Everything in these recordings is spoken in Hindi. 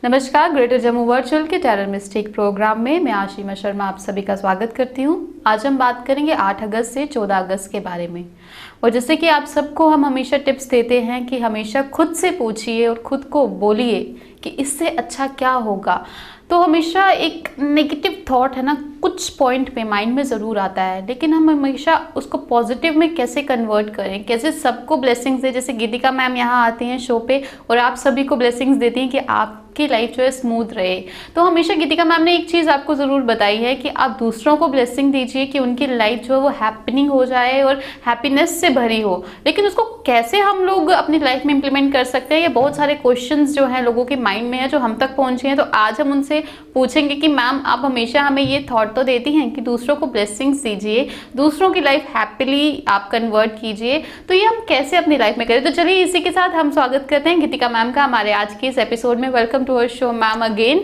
नमस्कार, ग्रेटर जम्मू वर्चुअल के टेरर मिस्टेक प्रोग्राम में मैं आशिमा शर्मा आप सभी का स्वागत करती हूँ। आज हम बात करेंगे 8 अगस्त से 14 अगस्त के बारे में। और जैसे कि आप सबको हम हमेशा टिप्स देते हैं कि हमेशा खुद से पूछिए और खुद को बोलिए कि इससे अच्छा क्या होगा। तो हमेशा एक नेगेटिव थॉट है ना, कुछ पॉइंट पे माइंड में ज़रूर आता है, लेकिन हम हमेशा उसको पॉजिटिव में कैसे कन्वर्ट करें, कैसे सबको ब्लेसिंग्स दें। जैसे गीतिका मैम यहाँ आती हैं शो पे और आप सभी को ब्लेसिंग्स देती हैं कि आपकी लाइफ जो है स्मूथ रहे। तो हमेशा गीतिका मैम ने एक चीज़ आपको ज़रूर बताई है कि आप दूसरों को ब्लेसिंग दीजिए कि उनकी लाइफ जो है वो हैपनिंग हो जाए और हैप्पीनेस से भरी हो। लेकिन उसको कैसे हम लोग अपनी लाइफ में इम्प्लीमेंट कर सकते हैं, ये बहुत सारे क्वेश्चंस जो हैं लोगों के माइंड में है, जो हम तक पहुँचे हैं। तो आज हम उनसे पूछेंगे कि मैम आप हमेशा हमें ये थॉट तो देती हैं कि दूसरों को ब्लेसिंग्स दीजिए, दूसरों की लाइफ हैप्पीली आप कन्वर्ट कीजिए, तो ये हम कैसे अपनी लाइफ में करें। तो चलिए इसी के साथ हम स्वागत करते हैं गीतिका मैम का हमारे आज के इस एपिसोड में। Welcome to our show ma'am again.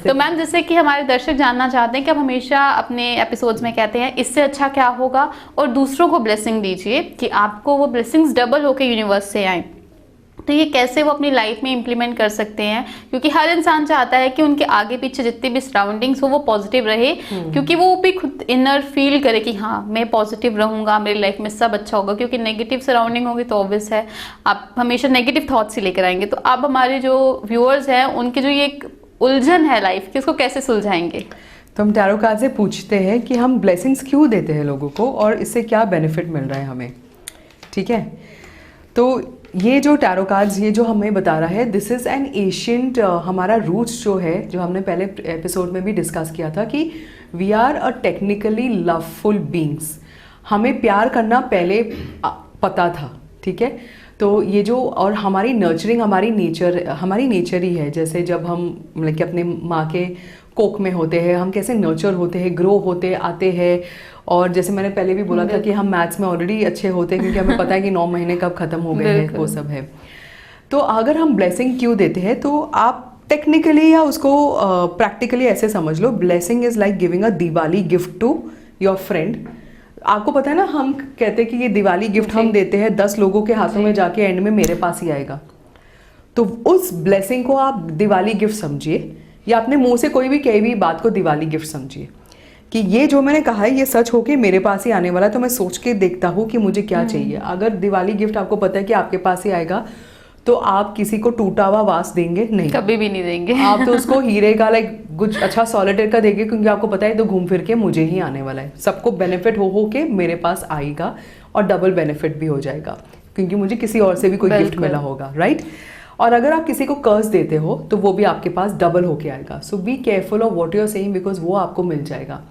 तो मैम, जैसे कि हमारे दर्शक जानना चाहते हैं कि आप हमेशा अपने एपिसोड्स में कहते हैं इससे अच्छा क्या होगा और दूसरों को ब्लेसिंग दीजिए कि आपको वो ब्लेसिंग्स डबल होकर यूनिवर्स से आए, तो ये कैसे वो अपनी लाइफ में इम्प्लीमेंट कर सकते हैं। क्योंकि हर इंसान चाहता है कि उनके आगे पीछे जितने भी सराउंडिंग्स हो वो पॉजिटिव रहे, क्योंकि वो भी खुद इनर फील करे कि हाँ मैं पॉजिटिव रहूँगा, मेरी लाइफ में सब अच्छा होगा। क्योंकि नेगेटिव सराउंडिंग होगी तो ऑब्वियस है आप हमेशा नेगेटिव थॉट्स ही लेकर आएंगे। तो आप हमारे जो व्यूअर्स हैं उनकी जो ये एक उलझन है लाइफ की, उसको कैसे सुलझाएंगे। तो हम टैरो कार्ड से पूछते हैं कि हम ब्लेसिंग्स क्यों देते हैं लोगों को और इससे क्या बेनिफिट मिल रहा है हमें। ठीक है, तो ये जो टैरो कार्ड्स ये जो हमें बता रहा है, दिस इज़ एन एशियंट, हमारा रूट्स जो है, जो हमने पहले एपिसोड में भी डिस्कस किया था कि we are a technically loveful beings. हमें प्यार करना पहले पता था। ठीक है, तो ये जो और हमारी नर्चरिंग हमारी नेचर ही है। जैसे जब हम मतलब कि अपने माँ के कोख में होते हैं, हम कैसे नर्चर होते हैं, ग्रो होते आते हैं। और जैसे मैंने पहले भी बोला था कि हम मैथ्स में ऑलरेडी अच्छे होते हैं क्योंकि हमें पता है कि 9 महीने कब खत्म हो गए हैं, वो सब है। तो अगर हम ब्लेसिंग क्यों देते हैं, तो आप टेक्निकली या उसको प्रैक्टिकली ऐसे समझ लो, blessing is like giving a Diwali gift to your friend. आपको पता है ना, हम कहते हैं कि ये दिवाली गिफ्ट हम देते हैं 10 लोगों के हाथों में, जाके एंड में मेरे पास ही आएगा। तो उस ब्लेसिंग को आप दिवाली गिफ्ट समझिए, या अपने मुंह से कोई भी कही हुई बात को दिवाली गिफ्ट समझिए कि ये जो मैंने कहा है ये सच होके मेरे पास ही आने वाला है। तो मैं सोच के देखता हूँ कि मुझे क्या चाहिए। अगर दिवाली गिफ्ट आपको पता है कि आपके पास ही आएगा, तो आप किसी को टूटा हुआ वास देंगे नहीं, कभी भी नहीं देंगे। आप तो उसको हीरे का लाइक कुछ अच्छा सॉलिटेयर का देंगे, क्योंकि आपको पता है तो घूम फिर के मुझे ही आने वाला है, सबको बेनिफिट हो के मेरे पास आएगा और डबल बेनिफिट भी हो जाएगा क्योंकि मुझे किसी और से भी कोई गिफ्ट मिला होगा, राइट। और अगर आप किसी को कर्ज देते हो तो वो भी आपके पास डबल होके आएगा। So be careful of what you are saying, because वो आपको मिल जाएगा।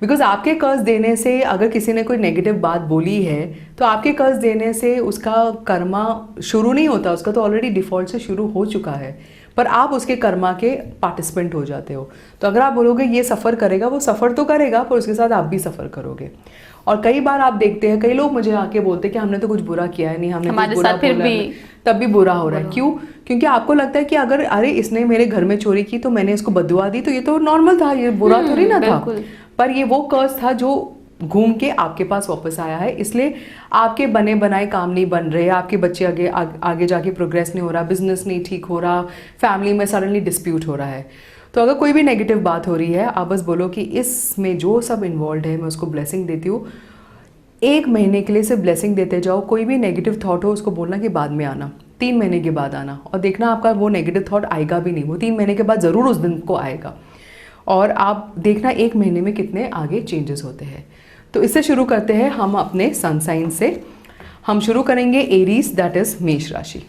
बिकॉज आपके कर्ज देने से अगर किसी ने कोई नेगेटिव बात बोली है, तो आपके कर्ज देने से उसका कर्मा शुरू नहीं होता, उसका तो ऑलरेडी डिफॉल्ट से शुरू हो चुका है, पर आप उसके कर्मा के पार्टिसिपेंट हो जाते हो। तो अगर आप बोलोगे ये सफ़र करेगा, वो सफ़र तो करेगा पर उसके साथ आप भी सफ़र करोगे। और कई बार आप देखते हैं, कई लोग मुझे आके बोलते हैं कि हमने तो कुछ बुरा किया है नहीं, हमने कुछ बुरा बोला है, तब भी बुरा हो रहा है। क्यों? क्योंकि आपको लगता है कि अगर अरे इसने मेरे घर में चोरी की तो मैंने इसको बददुआ दी, तो ये तो नॉर्मल था, ये बुरा थोड़ी ना था। पर ये वो कर्ज था जो घूम के आपके पास वापस आया है। इसलिए आपके बने बनाए काम नहीं बन रहे, आपके बच्चे आगे जाके प्रोग्रेस नहीं हो रहा, बिजनेस नहीं ठीक हो रहा, फैमिली में सडनली डिस्प्यूट हो रहा है। तो अगर कोई भी नेगेटिव बात हो रही है, आप बस बोलो कि इसमें जो सब इन्वॉल्व है मैं उसको ब्लेसिंग देती हूँ। 1 महीने के लिए सिर्फ ब्लेसिंग देते जाओ। कोई भी नेगेटिव थॉट हो उसको बोलना कि बाद में आना, 3 महीने के बाद आना, और देखना आपका वो नेगेटिव थॉट आएगा भी नहीं, वो 3 महीने के बाद ज़रूर उस दिन को आएगा। और आप देखना 1 महीने में कितने आगे चेंजेस होते हैं। तो इससे शुरू करते हैं हम अपने सन साइन से। हम शुरू करेंगे एरीज, दैट इज मेष राशि।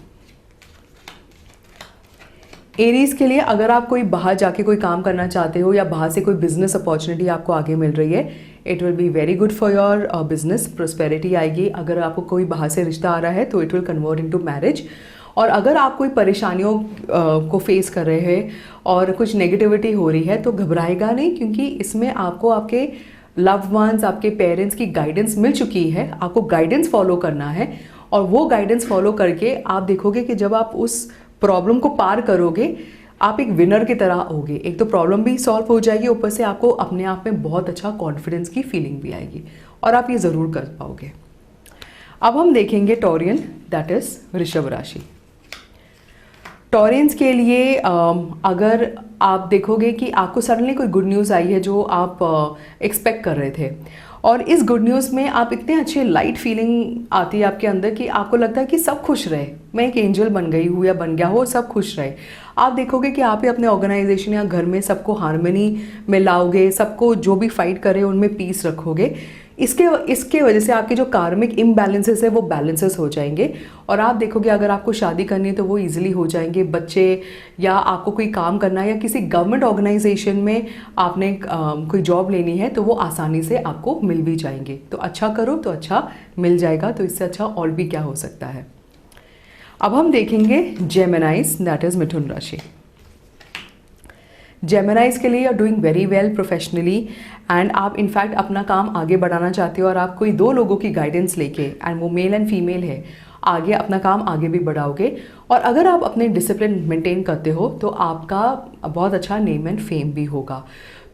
एरीज के लिए अगर आप कोई बाहर जाके कोई काम करना चाहते हो या बाहर से कोई बिजनेस अपॉर्चुनिटी आपको आगे मिल रही है, it will be very good for your business, prosperity आएगी। अगर आपको कोई बाहर से रिश्ता आ रहा है तो it will convert into marriage. और अगर आप कोई परेशानियों को फेस कर रहे हैं और कुछ नेगेटिविटी हो रही है तो घबराएगा नहीं, क्योंकि इसमें आपको आपके लव्ड वंस, आपके पेरेंट्स की गाइडेंस मिल चुकी है। आपको गाइडेंस फॉलो करना है और वो गाइडेंस फॉलो करके आप देखोगे कि जब आप उस प्रॉब्लम को पार करोगे, आप एक विनर की तरह होगे। एक तो प्रॉब्लम भी सॉल्व हो जाएगी, ऊपर से आपको अपने आप में बहुत अच्छा कॉन्फिडेंस की फीलिंग भी आएगी और आप ये ज़रूर कर पाओगे। अब हम देखेंगे टॉरियन, दैट इज वृषभ राशि। टॉरियंस के लिए अगर आप देखोगे कि आपको सडनली कोई गुड न्यूज़ आई है जो आप एक्सपेक्ट कर रहे थे, और इस गुड न्यूज़ में आप इतने अच्छे लाइट फीलिंग आती है आपके अंदर कि आपको लगता है कि सब खुश रहे, मैं एक एंजल बन गई हूँ या बन गया हो, सब खुश रहे। आप देखोगे कि आप ही अपने ऑर्गेनाइजेशन या घर में सबको हार्मनी में लाओगे, सबको जो भी फाइट करे उनमें पीस रखोगे। इसके वजह से आपके जो कार्मिक इम्बैलेंसेस है वो बैलेंसेस हो जाएंगे, और आप देखोगे अगर आपको शादी करनी है तो वो इजीली हो जाएंगे। बच्चे या आपको कोई काम करना है या किसी गवर्नमेंट ऑर्गेनाइजेशन में आपने कोई जॉब लेनी है तो वो आसानी से आपको मिल भी जाएंगे। तो अच्छा करो तो अच्छा मिल जाएगा, तो इससे अच्छा और भी क्या हो सकता है। अब हम देखेंगे जेमिनाइज, दैट इज मिथुन राशि। जेमिनाइज के लिए you are doing very well professionally, and आप इनफैक्ट अपना काम आगे बढ़ाना चाहते हो, और आप कोई 2 लोगों की गाइडेंस लेके, एंड वो मेल एंड फीमेल है, आगे अपना काम आगे भी बढ़ाओगे। और अगर आप अपने डिसिप्लिन मेंटेन करते हो तो आपका बहुत अच्छा नेम एंड फेम भी होगा।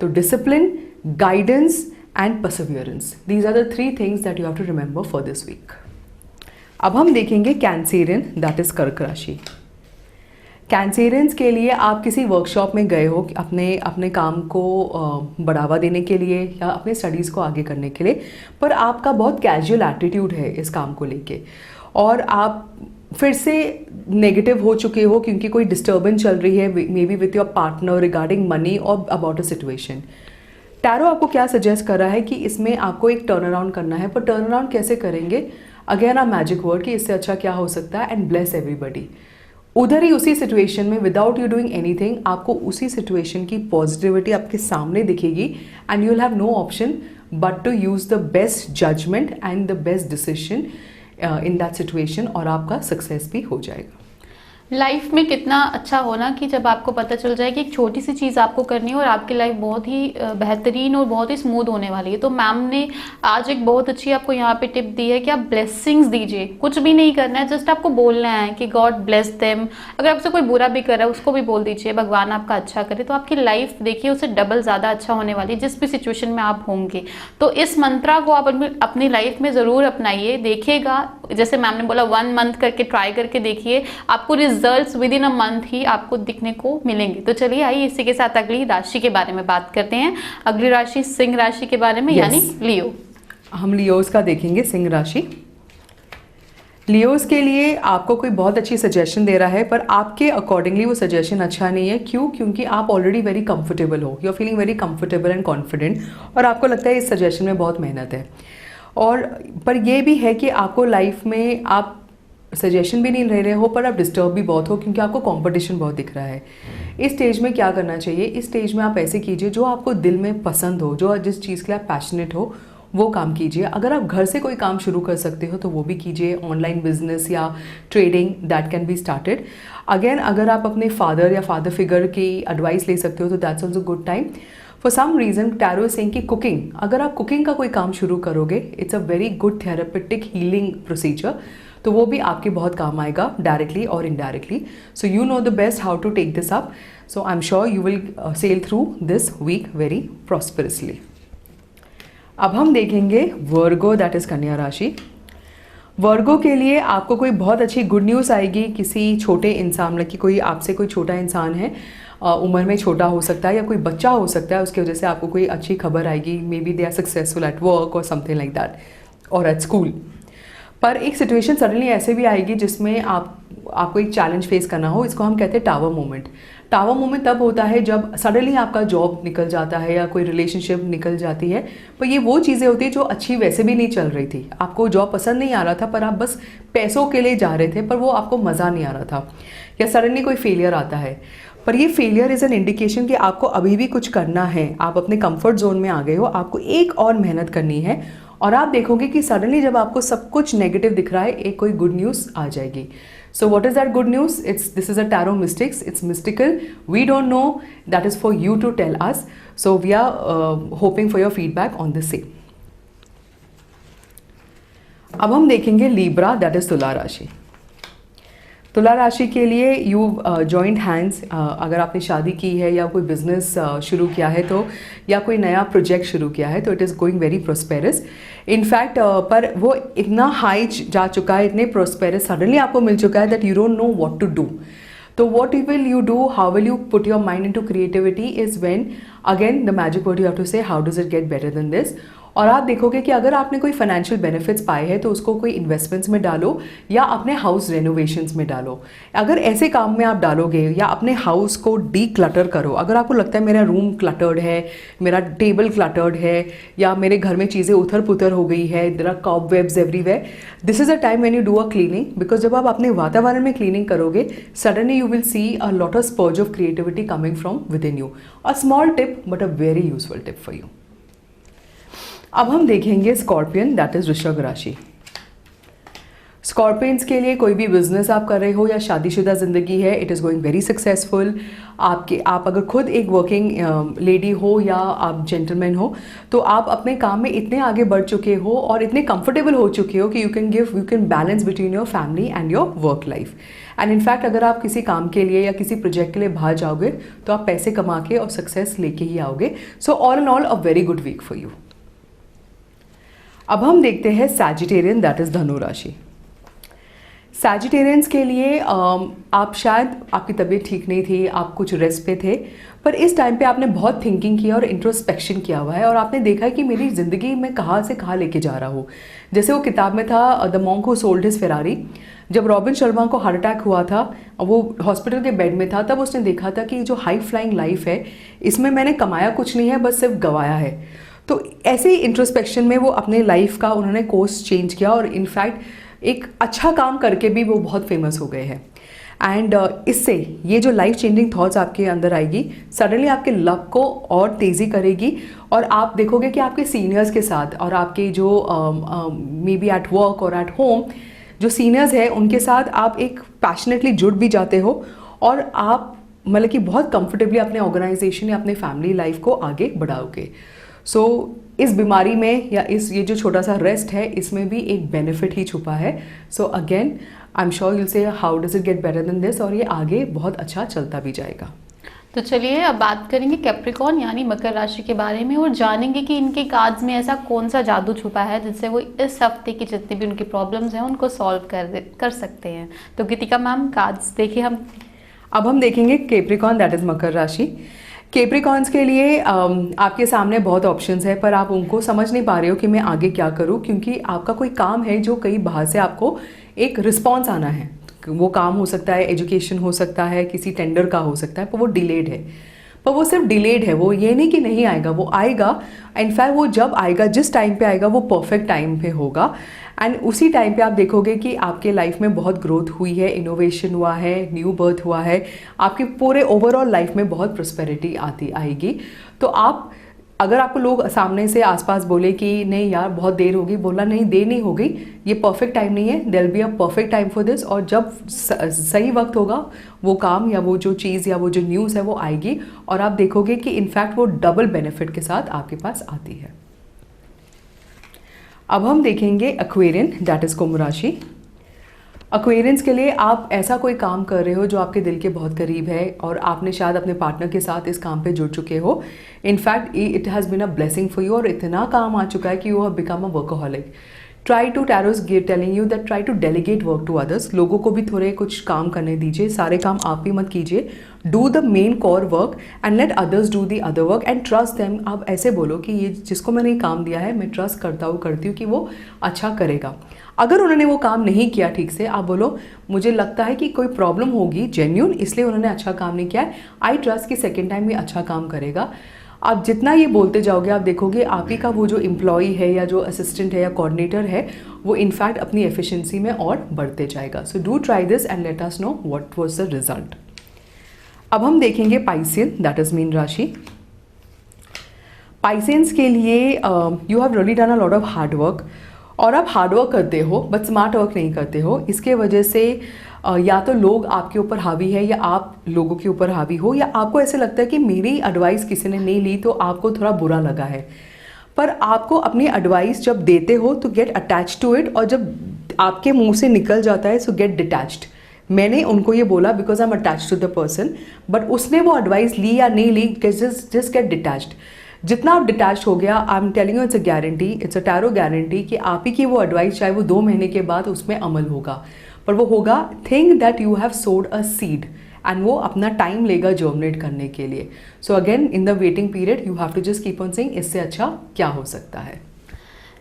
तो discipline, guidance and perseverance, these are the 3 things that you have to remember for this week. अब हम देखेंगे कैंसेरियन, दैट इज कर्क राशि। कैंसेरियंस के लिए आप किसी वर्कशॉप में गए हो अपने काम को बढ़ावा देने के लिए या अपने स्टडीज़ को आगे करने के लिए, पर आपका बहुत कैजुअल एटीट्यूड है इस काम को लेके, और आप फिर से नेगेटिव हो चुके हो क्योंकि कोई डिस्टर्बेंस चल रही है, may be with your partner regarding money और अबाउट अ सिचुएशन। टैरो आपको क्या सजेस्ट कर रहा है कि इसमें आपको एक टर्न अराउंड करना है, पर टर्न अराउंड कैसे करेंगे? अगेन आ मैजिक वर्ड कि इससे अच्छा क्या हो सकता है, एंड ब्लेस एवरीबडी। उधर ही उसी सिचुएशन में विदाउट यू डूइंग एनीथिंग आपको उसी सिचुएशन की पॉजिटिविटी आपके सामने दिखेगी, and you will have no option but to use the best judgement and the best decision in that situation, और आपका सक्सेस भी हो जाएगा। लाइफ में कितना अच्छा होना कि जब आपको पता चल जाए कि एक छोटी सी चीज़ आपको करनी है और आपकी लाइफ बहुत ही बेहतरीन और बहुत ही स्मूथ होने वाली है। तो मैम ने आज एक बहुत अच्छी आपको यहाँ पे टिप दी है कि आप ब्लेसिंग्स दीजिए, कुछ भी नहीं करना है, जस्ट आपको बोलना है कि गॉड ब्लेस देम। अगर आपसे कोई बुरा भी कर रहा है उसको भी बोल दीजिए भगवान आपका अच्छा करे, तो आपकी लाइफ देखिए उससे डबल ज़्यादा अच्छा होने वाली है जिस भी सिचुएशन में आप होंगे। तो इस मंत्रा को आप अपनी लाइफ में ज़रूर अपनाइए, देखिएगा जैसे मैम ने बोला 1 मंथ करके ट्राई करके देखिए, आपको results within a month ही आपको दिखने को मिलेंगे। तो चलिए आइए इसी के साथ अगली राशि के बारे में बात करते हैं। अगली राशि सिंह राशि के बारे में, यानी लियो। हम लियोस का देखेंगे, सिंह राशि। लियोस के लिए आपको कोई बहुत अच्छी सजेशन दे रहा है, पर आपके अकॉर्डिंगली वो सजेशन अच्छा नहीं है। क्यों? क्योंकि आप ऑलरेडी वेरी कंफर्टेबल हो, you are feeling very comfortable and confident, और आपको लगता है इस सजेशन में बहुत मेहनत है। और पर यह भी है कि आपको लाइफ में आप सजेशन भी नहीं ले रहे हो, पर आप डिस्टर्ब भी बहुत हो क्योंकि आपको कंपटीशन बहुत दिख रहा है। इस स्टेज में क्या करना चाहिए? इस स्टेज में आप ऐसे कीजिए जो आपको दिल में पसंद हो, जो जिस चीज़ के लिए आप पैशनेट हो वो काम कीजिए। अगर आप घर से कोई काम शुरू कर सकते हो तो वो भी कीजिए, ऑनलाइन बिजनेस या trading, that can be started. Again अगर आप अपने फादर या फादर फिगर की एडवाइस ले सकते हो तो that's also good time. For some reason tarot is saying कि कुकिंग, अगर आप कुकिंग का कोई काम शुरू करोगे, it's a very good therapeutic healing procedure, तो वो भी आपके बहुत काम आएगा डायरेक्टली और indirectly. So you know the best how to take this up, so I am sure you will sail through this week very prosperously. अब हम देखेंगे वर्गो, दैट इज कन्या राशि। वर्गो के लिए आपको कोई बहुत अच्छी गुड न्यूज़ आएगी किसी छोटे इंसान, मतलब कि कोई आपसे कोई छोटा इंसान है, उम्र में छोटा हो सकता है या कोई बच्चा हो सकता है, उसकी वजह से आपको कोई अच्छी खबर आएगी। Maybe they are successful at work और समथिंग लाइक दैट, और एट स्कूल। पर एक सिचुएशन सडनली ऐसे भी आएगी जिसमें आपको एक चैलेंज फेस करना हो। इसको हम कहते हैं टावर मोमेंट। टावर मोमेंट तब होता है जब सडनली आपका जॉब निकल जाता है या कोई रिलेशनशिप निकल जाती है, पर ये वो चीज़ें होती है जो अच्छी वैसे भी नहीं चल रही थी। आपको जॉब पसंद नहीं आ रहा था, पर आप बस पैसों के लिए जा रहे थे, पर वो आपको मज़ा नहीं आ रहा था, या सडनली कोई फेलियर आता है। पर ये फेलियर इज़ एन इंडिकेशन कि आपको अभी भी कुछ करना है, आप अपने कंफर्ट जोन में आ गए हो, आपको एक और मेहनत करनी है, और आप देखोगे कि सडनली जब आपको सब कुछ नेगेटिव दिख रहा है, एक कोई गुड न्यूज़ आ जाएगी। So what is that good news? This is a tarot mystics. It's mystical. We don't know. That is for you to tell us. So we are hoping for your feedback on the same. अब हम देखेंगे लीब्रा, that is तुला राशि। तुला राशि के लिए यू जॉइंट हैंड्स, अगर आपने शादी की है या कोई बिजनेस शुरू किया है तो, या कोई नया प्रोजेक्ट शुरू किया है तो it is going very prosperous. In fact पर वो इतना हाई जा चुका है, इतने प्रोस्पेरस सडनली आपको मिल चुका है that you don't know what to do. तो what will you do, how will you put your mind into creativity is when again the magic word you have to say, how does it get better than this। और आप देखोगे कि अगर आपने कोई फाइनेंशियल बेनिफिट्स पाए हैं तो उसको कोई इन्वेस्टमेंट्स में डालो या अपने हाउस रेनोवेशंस में डालो। अगर ऐसे काम में आप डालोगे या अपने हाउस को डी क्लटर करो, अगर आपको लगता है मेरा रूम क्लटर्ड है, मेरा टेबल क्लटर्ड है, या मेरे घर में चीज़ें उथर पुथर हो गई है, there are cobwebs everywhere, this is a time when you do a cleaning, because जब आप अपने वातावरण में क्लीनिंग करोगे suddenly you will see a lot of splurge of creativity coming from within you. A small tip but a very useful tip for you. अब हम देखेंगे स्कॉर्पियन, दैट इज वृषभ राशि। स्कॉर्पियंस के लिए कोई भी बिजनेस आप कर रहे हो या शादीशुदा ज़िंदगी है, it is going very successful. आप अगर खुद एक वर्किंग लेडी हो या आप जेंटलमैन हो तो आप अपने काम में इतने आगे बढ़ चुके हो और इतने कंफर्टेबल हो चुके हो कि you can balance between your family and your work life. And in fact अगर आप किसी काम के लिए या किसी प्रोजेक्ट के लिए बाहर जाओगे तो आप पैसे कमा के और सक्सेस लेके ही आओगे। So all in all a very good week for you. अब हम देखते हैं सैजिटेरियन, दैट इज धनु राशि। सैजिटेरियंस के लिए आप शायद आपकी तबीयत ठीक नहीं थी, आप कुछ रेस्ट पे थे, पर इस टाइम पे आपने बहुत थिंकिंग किया और इंट्रोस्पेक्शन किया हुआ है और आपने देखा है कि मेरी ज़िंदगी में कहाँ से कहाँ लेके जा रहा हूँ। जैसे वो किताब में था the monk who sold his Ferrari, जब रॉबिन शर्मा को हार्ट अटैक हुआ था, वो हॉस्पिटल के बेड में था, तब उसने देखा था कि जो हाई फ्लाइंग लाइफ है इसमें मैंने कमाया कुछ नहीं है, बस सिर्फ गंवाया है। तो ऐसे ही इंट्रोस्पेक्शन में वो अपने लाइफ का उन्होंने कोर्स चेंज किया और इनफैक्ट एक अच्छा काम करके भी वो बहुत फेमस हो गए हैं। एंड इससे ये जो लाइफ चेंजिंग थॉट्स आपके अंदर आएगी, सडनली आपके लक को और तेज़ी करेगी और आप देखोगे कि आपके सीनियर्स के साथ और आपके जो मे बी एट वर्क और एट होम जो सीनियर्स हैं उनके साथ आप एक पैशनेटली जुड़ भी जाते हो और आप मतलब कि बहुत कंफर्टेबली अपने ऑर्गेनाइजेशन या अपने फैमिली लाइफ को आगे बढ़ाओगे। सो इस बीमारी में या ये जो छोटा सा रेस्ट है इसमें भी एक बेनिफिट ही छुपा है। So again I am sure you'll see how does it get better than this, और ये आगे बहुत अच्छा चलता भी जाएगा। तो चलिए अब बात करेंगे कैप्रिकॉर्न यानी मकर राशि के बारे में और जानेंगे कि इनके कार्ड्स में ऐसा कौन सा जादू छुपा है जिससे वो इस हफ्ते की जितनी भी उनकी प्रॉब्लम्स हैं उनको सॉल्व कर सकते हैं। तो गीतिका मैम कार्ड्स देखिए हम। अब हम देखेंगे कैप्रिकॉर्न, दैट इज मकर राशि। कैप्रिकॉर्न्स के लिए आपके सामने बहुत ऑप्शंस है पर आप उनको समझ नहीं पा रहे हो कि मैं आगे क्या करूं, क्योंकि आपका कोई काम है जो कहीं बाहर से आपको एक रिस्पॉन्स आना है। वो काम हो सकता है एजुकेशन हो सकता है, किसी टेंडर का हो सकता है, पर वो डिलेड है। पर वो सिर्फ डिलेड है, वो ये नहीं कि नहीं आएगा, वो आएगा। इनफैक्ट वो जब आएगा, जिस टाइम पे आएगा वो परफेक्ट टाइम पे होगा। एंड उसी टाइम पे आप देखोगे कि आपके लाइफ में बहुत ग्रोथ हुई है, इनोवेशन हुआ है, न्यू बर्थ हुआ है, आपके पूरे ओवरऑल लाइफ में बहुत प्रॉस्पेरिटी आएगी। तो आप अगर आपको लोग सामने से आसपास बोले कि नहीं यार बहुत देर होगी, बोला नहीं देर नहीं होगी, ये परफेक्ट टाइम नहीं है, there be a perfect time for this. और जब सही वक्त होगा वो काम या वो जो चीज़ या वो जो न्यूज़ है वो आएगी और आप देखोगे कि इनफैक्ट वो डबल बेनिफिट के साथ आपके पास आती है। अब हम देखेंगे एक्वेरियन, दैट इज कुंभ राशि। एक्वेरियंस के लिए आप ऐसा कोई काम कर रहे हो जो आपके दिल के बहुत करीब है और आपने शायद अपने पार्टनर के साथ इस काम पे जुड़ चुके हो। In fact it has been a blessing for you और इतना काम आ चुका है कि you have become a workaholic. Try to tarot's telling you that try to delegate work to others. लोगों को भी थोड़े कुछ काम करने दीजिए, सारे काम आप ही मत कीजिए। Do the main core work and let others do the other work and trust them. आप ऐसे बोलो कि ये जिसको मैंने काम दिया है मैं ट्रस्ट करती हूँ कि वो अच्छा करेगा। अगर उन्होंने वो काम नहीं किया ठीक से, आप बोलो मुझे लगता है कि कोई प्रॉब्लम होगी जेन्यून, इसलिए उन्होंने अच्छा काम नहीं किया है। आई ट्रस्ट कि सेकेंड टाइम भी अच्छा काम करेगा। आप जितना ये बोलते जाओगे आप देखोगे आप ही का वो जो एम्प्लॉई है या जो असिस्टेंट है या कोऑर्डिनेटर है वो इनफैक्ट अपनी एफिशिएंसी में और बढ़ते जाएगा। So do try this and let us know what was the result. अब हम देखेंगे पाइसियन, दैट इज मीन राशि। पाइसियंस के लिए you have really done a lot of hard work और आप हार्ड वर्क करते हो बट स्मार्ट वर्क नहीं करते हो। इसके वजह से या तो लोग आपके ऊपर हावी है या आप लोगों के ऊपर हावी हो, या आपको ऐसे लगता है कि मेरी एडवाइस किसी ने नहीं ली तो आपको थोड़ा बुरा लगा है। पर आपको अपनी एडवाइस जब देते हो तो गेट अटैच टू इट, और जब आपके मुंह से निकल जाता है सो गेट डिटैच्ड। मैंने उनको ये बोला because I am attach to the person, but उसने वो एडवाइस ली या नहीं ली, जस्ट गेट डिटैच्ड। जितना आप डिटैच हो गया, I am telling you, it's a guarantee, it's a tarot guarantee कि आप ही की वो एडवाइस चाहे वो 2 महीने के बाद उसमें अमल होगा, पर वो होगा थिंक दैट यू हैव सोड अ सीड एंड वो अपना टाइम लेगा जर्मिनेट करने के लिए। So again in the waiting period you have to just keep on saying इससे अच्छा क्या हो सकता है।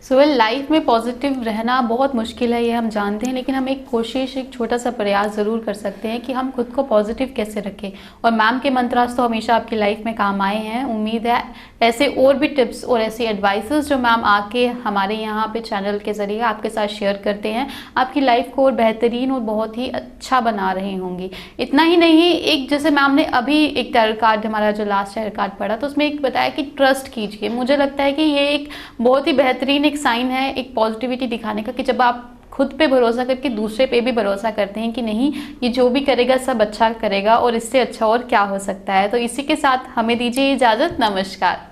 सो वेल, लाइफ में पॉजिटिव रहना बहुत मुश्किल है, ये हम जानते हैं, लेकिन हम एक कोशिश, एक छोटा सा प्रयास ज़रूर कर सकते हैं कि हम खुद को पॉजिटिव कैसे रखें। और मैम के मंत्रास तो हमेशा आपकी लाइफ में काम आए हैं। उम्मीद है ऐसे और भी टिप्स और ऐसी एडवाइसेस जो मैम आके हमारे यहाँ पे चैनल के ज़रिए आपके साथ शेयर करते हैं, आपकी लाइफ को और बेहतरीन और बहुत ही अच्छा बना रही होंगी। इतना ही नहीं, एक जैसे मैम ने अभी एक टैरो कार्ड, हमारा जो लास्ट टैरो कार्ड पढ़ा, तो उसमें एक बताया कि ट्रस्ट कीजिए। मुझे लगता है कि ये एक बहुत ही बेहतरीन एक साइन है, एक पॉजिटिविटी दिखाने का, कि जब आप खुद पे भरोसा करके दूसरे पे भी भरोसा करते हैं कि नहीं, ये जो भी करेगा सब अच्छा करेगा और इससे अच्छा और क्या हो सकता है। तो इसी के साथ हमें दीजिए इजाज़त। नमस्कार।